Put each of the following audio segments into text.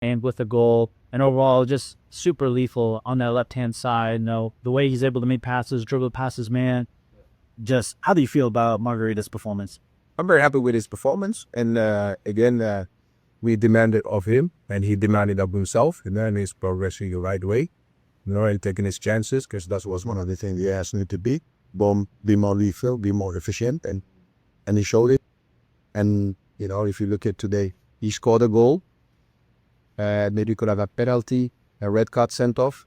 and with a goal. And overall, just super lethal on that left-hand side. The way he's able to make passes, dribble passes, man. Just how do you feel about Margarita's performance? I'm very happy with his performance. And again, we demanded of him, and he demanded of himself. And then he's progressing the right way. And taking his chances, because that was one of the things he asked me to be. Be more lethal, be more efficient. And he showed it. And, if you look at today, he scored a goal. Maybe could have a penalty, a red card sent off.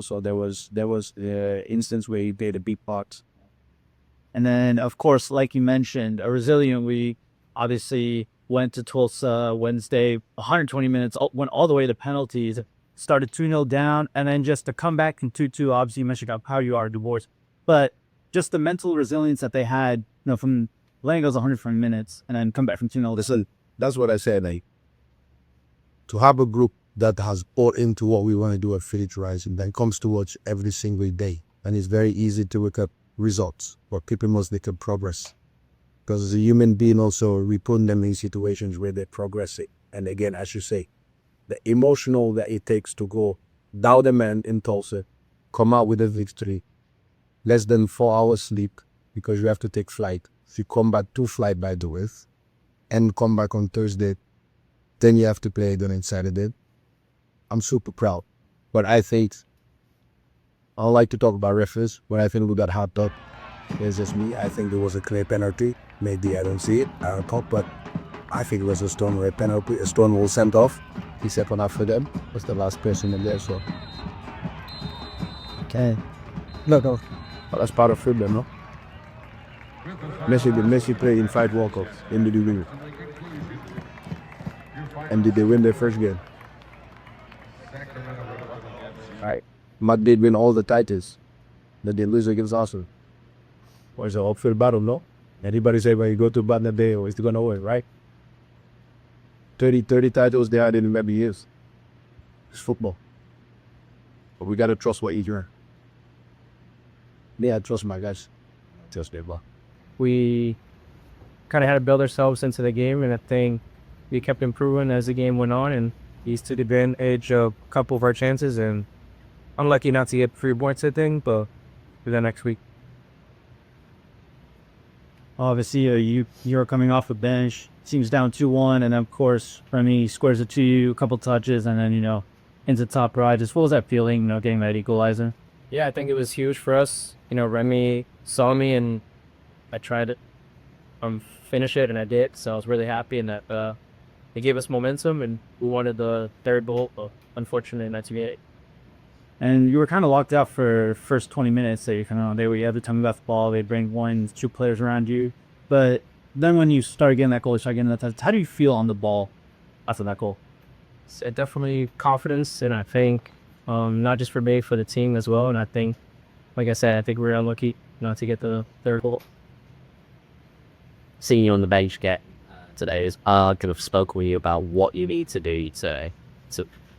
So there was the instance where he played a big part. And then, of course, like you mentioned, a resilient week. Obviously, went to Tulsa Wednesday, 120 minutes, went all the way to penalties, started 2-0 down, and then just to come back in 2-2. Obviously, you mentioned how you are divorced, but just the mental resilience that they had, from letting go 120 minutes and then come back from 2-0. Listen, that's what I said. To have a group that has bought into what we want to do at Village Rising, that comes to watch every single day, and it's very easy to look up results, but people must look at progress. Because as a human being also, we put them in situations where they're progressing. And again, as you say, the emotional that it takes to go down the man in Tulsa, come out with a victory, less than 4 hours sleep, because you have to take flight. If you come back to flight, by the way, and come back on Thursday, then you have to play again on Saturday. I'm super proud. But I think, I don't like to talk about referees, but I think we got hot up. It's just me. I think there was a clear penalty. Maybe I don't see it. I don't talk, but I think it was a Stonewall penalty. A Stonewall sent off. He set one up for them. Was the last person in there, so. Okay. No. But that's part of football, no? Messi played in 5 World Cups. And did he win it? And did they win their first game? Right. Madrid win all the titles. That they lose against Arsenal. Was an upfield battle, no? Anybody say when you go to Bernabeu, it's gonna win, right? 30 titles they had in maybe years. It's football. But we gotta trust what you hear. Yeah, I trust my guys. Trust them, bro. We kind of had to build ourselves into the game, and I think we kept improving as the game went on, and he's to the advantage of a couple of our chances, and unlucky not to get 3 points, I think, but for the next week. Obviously, you're coming off a bench, team's down 2-1, and of course, Remy squares it to you, a couple touches, and then, into top right. Just what was that feeling, getting that equalizer? Yeah, I think it was huge for us. Remy saw me, and I tried to finish it, and I did, so I was really happy, and that it gave us momentum, and we wanted the 3rd goal, but unfortunately, not to get. And you were kind of locked out for first 20 minutes. So every time you got the ball, they'd bring 1-2 players around you. But then when you started getting that goal, how do you feel on the ball after that goal? It's definitely confidence, and I think not just for me, for the team as well. And I think, like I said, I think we were unlucky not to get the 3rd goal. Seeing you on the bench today, I could have spoken with you about what you need to do to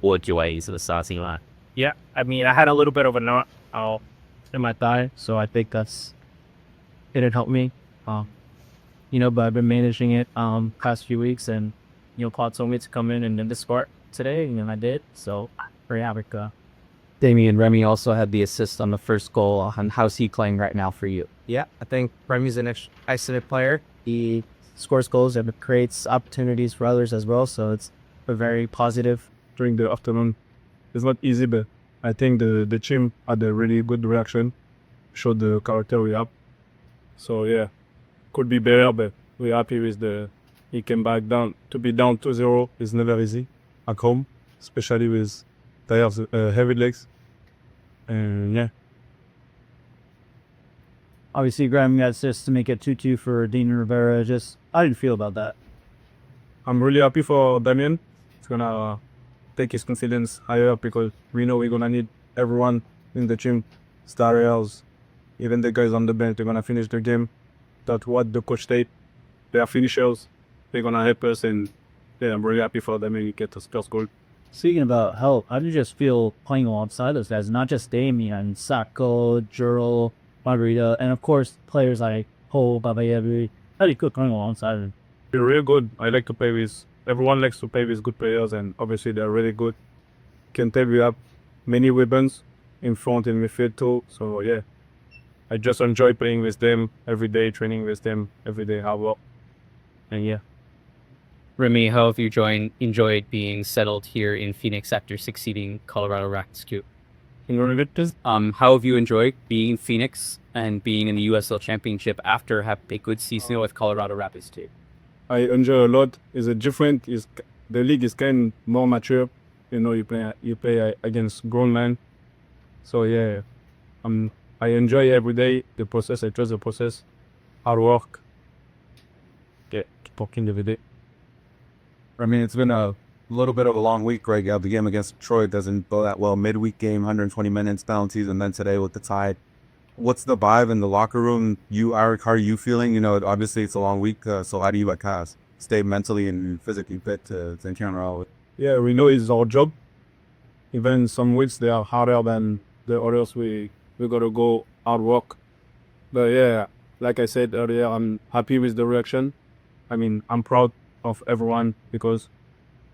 work your way into the starting line. Yeah, I had a little bit of a knot in my thigh, so I think it didn't help me. But I've been managing it past few weeks, and Claude told me to come in and this start today, and I did. So very happy. Damien Remy also had the assist on the first goal. And how's he playing right now for you? Yeah, I think Remy's an excellent player. He scores goals and creates opportunities for others as well. So it's a very positive. During the afternoon, it's not easy, but I think the team had a really good reaction, showed the character we have. So yeah, could be better, but we're happy with he came back down. To be down 2-0 is never easy at home, especially with heavy legs. And yeah. Obviously, Graham got assists to make it 2-2 for Dean Rivera. Just, how did you feel about that? I'm really happy for Damien. It's gonna take his confidence higher because we know we're gonna need everyone in the team, starters, even the guys on the bench. They're gonna finish the game. That's what the coach said. They are finishers. They're gonna help us, and yeah, I'm really happy for them and get the first goal. Speaking about help, how did you just feel playing alongside those guys? Not just Damien, Sacco, Juro, Margarita, and of course players like Ho, Babayevi. How do you feel playing alongside them? They're real good. I like to play with everyone likes to play with good players, and obviously they're really good. Can tell we have many weapons in front and midfield too. So yeah, I just enjoy playing with them every day, training with them every day, hard work. And yeah. Remy, how have you enjoyed being settled here in Phoenix after succeeding Colorado Rapids? How have you enjoyed being in Phoenix and being in the USL Championship after having a good season with Colorado Rapids too? I enjoy a lot. It's a different. The league is kind of more mature. You know, you play against grown men. So yeah, I enjoy every day the process. I trust the process. Hard work. Yeah, keep working every day. I mean, it's been a little bit of a long week, right? The game against Detroit doesn't go that well. Midweek game, 120 minutes, penalties, and then today with the tie. What's the vibe in the locker room? You, Eric, how are you feeling? You know, obviously it's a long week, so how do you stay mentally and physically fit to encounter all of it? Yeah, we know it's our job. Even some weeks they are harder than the others. We gotta go hard work. But yeah, like I said earlier, I'm happy with the reaction. I mean, I'm proud of everyone because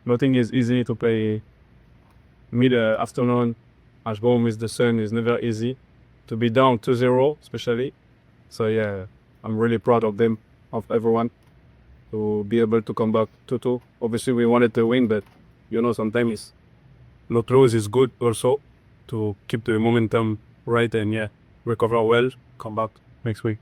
nothing is easy to play mid-afternoon at home with the sun is never easy. To be down 2-0 especially. So yeah, I'm really proud of them, of everyone, to be able to come back 2-2. Obviously we wanted to win, but you know, sometimes not lose is good also to keep the momentum right and yeah, recover well, come back next week.